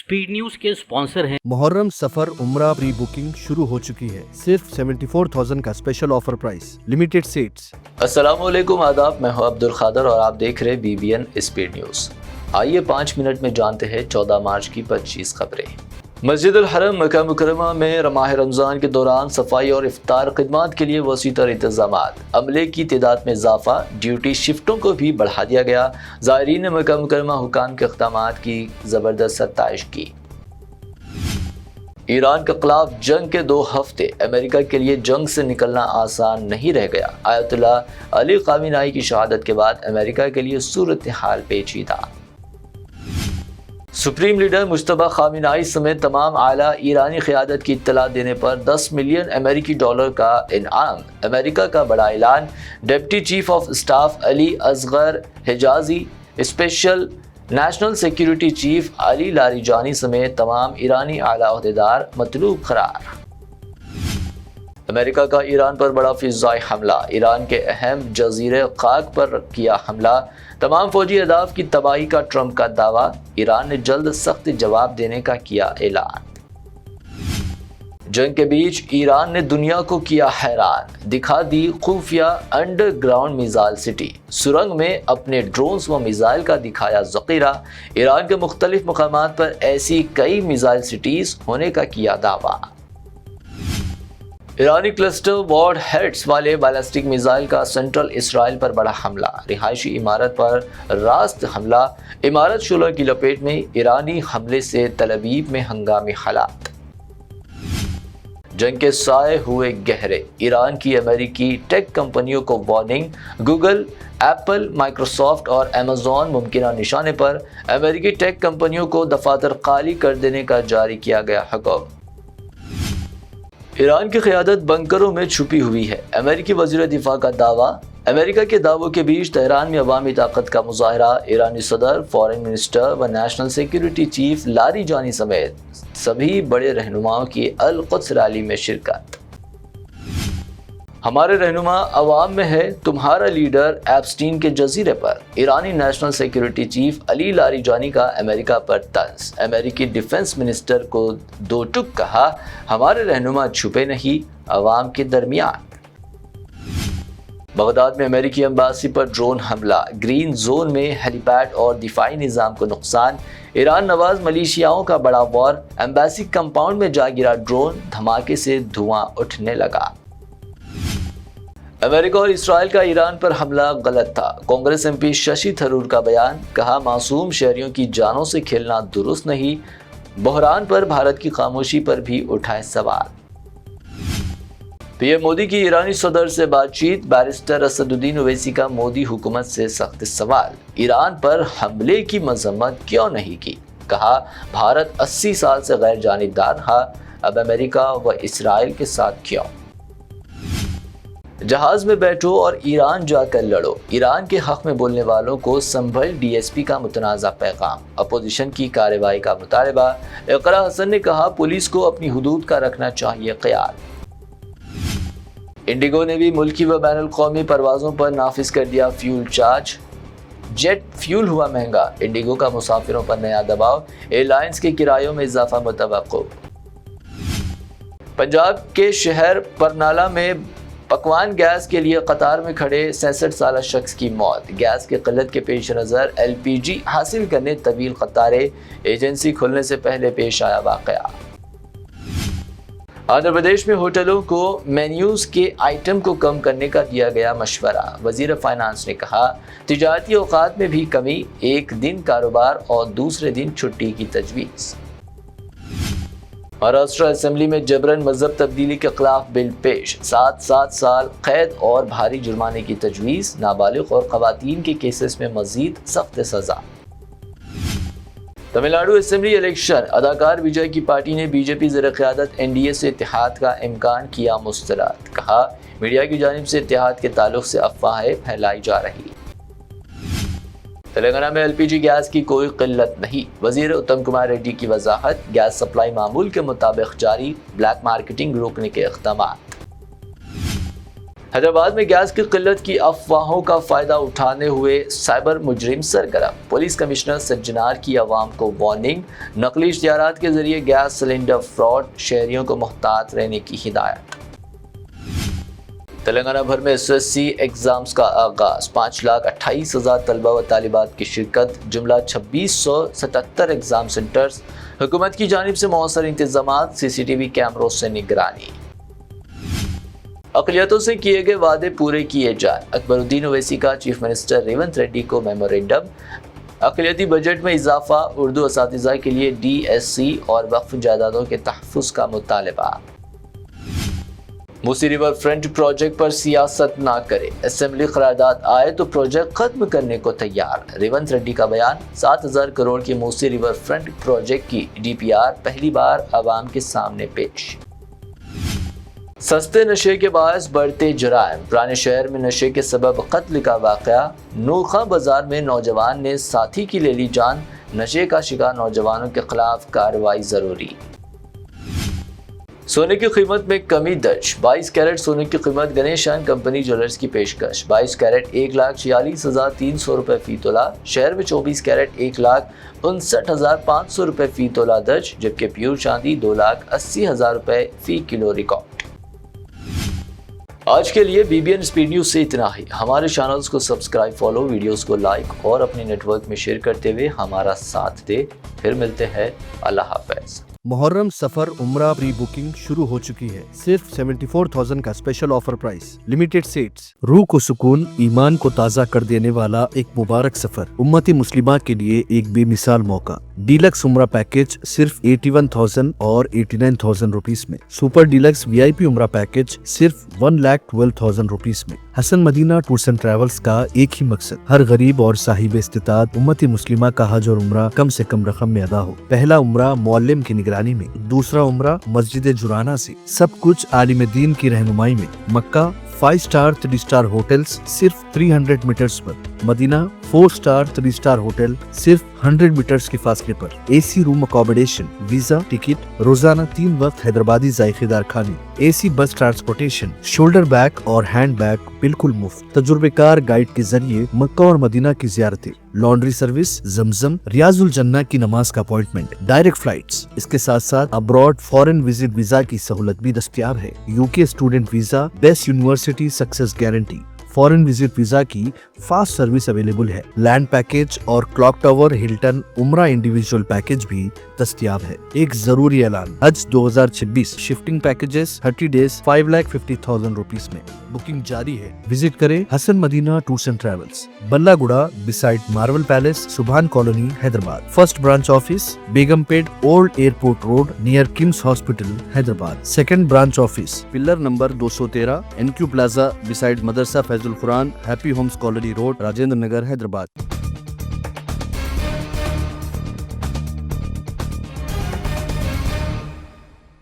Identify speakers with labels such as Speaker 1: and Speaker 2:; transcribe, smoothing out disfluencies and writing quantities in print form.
Speaker 1: Speed news के sponsor हैं
Speaker 2: मुहर्रम सफर उम्रा प्री बुकिंग शुरू हो चुकी है। सिर्फ 74,000 का special offer price, limited seats.
Speaker 3: अस्सलामुअलैकुम, आदाब। मैं हूं अब्दुल खादर और आप देख रहे BBN स्पीड न्यूज। आइए 5 मिनट में जानते हैं 14 मार्च की 25 खबरें। मस्जिद अल हरम मक्का मुकर्रमा में माह रमज़ान के दौरान सफाई और इफ्तार खिदमात के लिए वसी तर इंतजामात, अमले की तादाद में इजाफा, ड्यूटी शिफ्टों को भी बढ़ा दिया गया। ज़ायरीन ने मक्का मुकर्रमा हुकाम के इक़दामात की ज़बरदस्त सत्ताइश की। ईरान के खिलाफ जंग के 2 हफ्ते, अमेरिका के लिए जंग से निकलना आसान नहीं रह गया। आयतुल्लाह अली ख़ामेनी की शहादत के बाद अमेरिका के लिए सूरत हाल पेचीदा। सुप्रीम लीडर मुश्तबा ख़ामेनी समेत तमाम आला ईरानी क़यादत की इत्तला देने पर $10 मिलियन अमेरिकी का इनाम। अमेरिका का बड़ा ऐलान। Deputy chief of staff Ali Asghar Hejazi, special national security chief Ali Larijani समेत तमाम ईरानी आला ओहदेदार मतलूब करार। अमेरिका का ईरान पर बड़ा फ़िज़ाई हमला, ईरान के अहम जज़ीरे खाक पर किया हमला, तमाम फौजी अहदाफ की तबाही का ट्रंप का दावा। ईरान ने जल्द सख्त जवाब देने का किया ऐलान। जंग के बीच ईरान ने दुनिया को किया हैरान, दिखा दी खुफिया अंडरग्राउंड मिसाइल सिटी। सुरंग में अपने ड्रोन्स व मिसाइल का दिखाया ज़ख़ीरा। ईरान के मुख्तलिफ मकामात पर ऐसी कई मिसाइल सिटीज़ होने का किया दावा। ईरानी क्लस्टर वॉर्ड हेड्स वाले बैलिस्टिक मिसाइल का सेंट्रल इसराइल पर बड़ा हमला, रिहायशी इमारत पर रास्त हमला, इमारत शोलों की लपेट में। ईरानी हमले से तल अवीव में हंगामी हालात। जंग के साए हुए गहरे, ईरान की अमेरिकी टेक कंपनियों को वार्निंग। गूगल, एप्पल, माइक्रोसॉफ्ट और अमेज़न मुमकिना निशाने पर। अमेरिकी टेक कंपनियों को दफातर खाली कर देने का जारी किया गया हुक्म। ईरान की क़यादत बंकरों में छुपी हुई है, अमेरिकी वज़ीर दिफा का दावा। अमेरिका के दावों के बीच तेहरान में अवामी ताकत का मुजाहरा। ईरानी सदर, फॉरेन मिनिस्टर व नेशनल सिक्योरिटी चीफ लारीजानी समेत सभी बड़े रहनुमाओं की अल कुद्स रैली में शिरकत। हमारे रहनुमा अवाम में है, तुम्हारा लीडर एप्स्टीन के जजीरे पर। ईरानी national security chief Ali Larijani का अमेरिका पर तंज। अमेरिकी डिफेंस मिनिस्टर को 2 टुक कहा, हमारे रहनुमा छुपे नहीं, अवाम के दरमियान। बगदाद में अमेरिकी एम्बासी पर ड्रोन हमला, ग्रीन जोन में हेलीपैड और दिफाई निज़ाम को नुकसान। ईरान नवाज मलेशियाओं का बड़ा वॉर, एम्बासी कंपाउंड में जा गिरा ड्रोन, धमाके से धुआं उठने लगा। अमेरिका और इसराइल का ईरान पर हमला गलत था, कांग्रेस MP शशि थरूर का बयान। कहा, मासूम शहरियों की जानों से खेलना दुरुस्त नहीं। बहरान पर भारत की खामोशी पर भी उठाए सवाल। PM मोदी की ईरानी सदर से बातचीत, बैरिस्टर असदुद्दीन ओवैसी का मोदी हुकूमत से सख्त सवाल। ईरान पर हमले की मजम्मत क्यों नहीं की? कहा, भारत 80 साल से गैर जानिबदार रहा, अब अमेरिका व इसराइल के साथ क्यों? जहाज में बैठो और ईरान जाकर लड़ो, ईरान के हक में बोलने वालों को संभल DSP का मुतनाज़ा पैगाम। अपोजिशन की कार्रवाई का मुतालबा। इकरा हसन ने कहा, पुलिस को अपनी हुदूद का रखना चाहिए ख्याल। इंडिगो ने भी मुल्की व बैनुल क़ौमी परवाज़ों पर नाफिज कर दिया फ्यूल चार्ज। जेट फ्यूल हुआ महंगा, इंडिगो का मुसाफिरों पर नया दबाव। एयरलाइंस के किरायों में इजाफा मुतवक्को। पंजाब के शहर बरनाला में पकवान गैस के लिए कतार में खड़े 66 साल शख्स की मौत। गैस की किल्लत के पेश नज़र LPG हासिल करने तवील कतारें, एजेंसी खुलने से पहले पेश आया वाक़या। आंध्र प्रदेश में होटलों को मेन्यूज़ के आइटम को कम करने का दिया गया मशवरा। वज़ीर फाइनेंस ने कहा, तिजारती औकात में भी कमी, एक दिन कारोबार और दूसरे दिन छुट्टी की तजवीज़। महाराष्ट्र असेंबली में जबरन मजहब तब्दीली के खिलाफ बिल पेश, 7 साल कैद और भारी जुर्माने की तजवीज़। नाबालिग और खवातीन के केसेस में मजीद सख्त सजा। तमिलनाडु असेंबली इलेक्शन, अदाकार विजय की पार्टी ने बीजेपी ज़ेर क़यादत NDA से इत्तेहाद का इम्कान किया मुस्तरद। कहा, मीडिया की जानिब से इत्तेहाद के ताल्लुक से अफवाहें फैलाई जा रही। तेलंगाना में LPG गैस की कोई किल्लत नहीं, वजीर उत्तम कुमार रेड्डी की वजाहत। गैस सप्लाई मामूल के मुताबिक जारी, ब्लैक मार्केटिंग रोकने के इक़दामात। حیدرآباد میں گیس کی قلت کی افواہوں کا فائدہ اٹھانے ہوئے سائبر مجرم سرگرم، پولیس کمشنر سجنار کی عوام کو وارننگ، نقلی اشتہارات کے ذریعے گیس سلنڈر فراڈ، شہریوں کو محتاط رہنے کی ہدایت۔ تلنگانہ بھر میں SSC ایگزامز کا آغاز، 5,28,000 طلبہ و طالبات کی شرکت، جملہ 2677 ایگزام سینٹرز، حکومت کی جانب سے مؤثر انتظامات، CCTV کیمروں سے نگرانی۔ اقلیتوں سے کیے گئے وعدے پورے کیے جائیں، اکبر الدین اویسی کا چیف منسٹر ریونت ریڈی کو میمورنڈم۔ اقلیتی بجٹ میں اضافہ، اردو اساتذہ کے لیے DSC اور وقف جائیدادوں کے تحفظ کا مطالبہ۔ موسی ریور فرنٹ پروجیکٹ پر سیاست نہ کرے، اسمبلی قرارداد آئے تو پروجیکٹ ختم کرنے کو تیار، ریونت ریڈی کا بیان۔ 7,000 کروڑ کی موسی ریور فرنٹ پروجیکٹ کی DPR پہلی بار عوام کے سامنے پیش۔ سستے نشے کے باعث بڑھتے جرائم، پرانے شہر میں نشے کے سبب قتل کا واقعہ، نورخواں بازار میں نوجوان نے ساتھی کی لے لی جان، نشے کا شکار نوجوانوں کے خلاف کارروائی ضروری۔ سونے کی قیمت میں کمی درج، 22 کیرٹ سونے کی قیمت گنیش اینڈ کمپنی جیولرز کی پیشکش، 22 کیرٹ 1,46,300 روپے فی تولہ، شہر میں 24 کیرٹ 1,59,500 روپے فی تولہ درج، جبکہ پیور چاندی 2,80,000 روپے فی کلو ریکارڈ۔ آج کے لیے BBN اسپیڈ نیوز سے اتنا ہی۔ ہمارے چینلز کو سبسکرائب، فالو، ویڈیوز کو لائک اور اپنے نیٹ ورک میں شیئر کرتے ہوئے ہمارا ساتھ دے۔ پھر ملتے ہیں، اللہ حافظ۔
Speaker 2: محرم سفر عمرہ پری بکنگ شروع ہو چکی ہے، صرف 74,000 کا special offer price, limited seats, روح کو سکون، ایمان کو تازہ کر دینے والا ایک مبارک سفر، امت مسلمہ کے لیے ایک بے مثال موقع۔ ڈیلکس عمرہ پیکج صرف 81,000 اور 89,000 روپیز میں، سپر ڈیلکس VIP عمرہ پیکج صرف 1,12,000 روپیز میں۔ حسن مدینہ ٹورز اینڈ ٹریولز کا ایک ہی مقصد، ہر غریب اور صاحب استطاعت امت مسلمہ کا حج اور عمرہ کم سے کم رقم میں ادا ہو۔ پہلا عمرہ معلم کی نگرانی میں، دوسرا عمرہ مسجد جرانہ سے، سب کچھ عالم دین کی رہنمائی میں۔ مکہ 5 سٹار 3 سٹار ہوٹلز صرف 300 میٹرز پر، مدینہ 4 سٹار 3 سٹار ہوٹل صرف 100 میٹرز کے فاصلے پر، AC روم اکوموڈیشن، ویزا، ٹکٹ، روزانہ 3 وقت حیدرآبادی ذائقے دار کھانے، AC بس ٹرانسپورٹیشن، شولڈر بیگ اور ہینڈ بیگ بالکل مفت، تجربے کار گائیڈ کے ذریعے مکہ اور مدینہ کی زیارتیں، لانڈری سروس، زمزم، ریاض الجنہ کی نماز کا اپوائنٹمنٹ، ڈائریکٹ فلائٹس۔ اس کے ساتھ ساتھ ابراڈ فورن وزٹ ویزا کی سہولت بھی دستیاب ہے، UK student visa, best university success guarantee, foreign visit visa کی فاسٹ سروس اویلیبل ہے، لینڈ پیکج اور کلاک ٹاور ہلٹن عمرہ انڈیویجول پیکج بھی دستیاب ہے۔ ایک ضروری اعلان، حج 2026 شفٹنگ پیکجز 30 ڈیز 5,50,000 روپیز میں، بکنگ جاری ہے۔ وزٹ کریں Hasan Madina tours and travels, بلہ گڑا beside Marvel Palace, Subhan colony, Hyderabad. First branch office Begumpet old airport road near کمس hospital, Hyderabad. Second branch office pillar number 213 NQ plaza beside مدرسہ Faiz ul Quran, happy homes colony road, Rajendra Nagar, Hyderabad.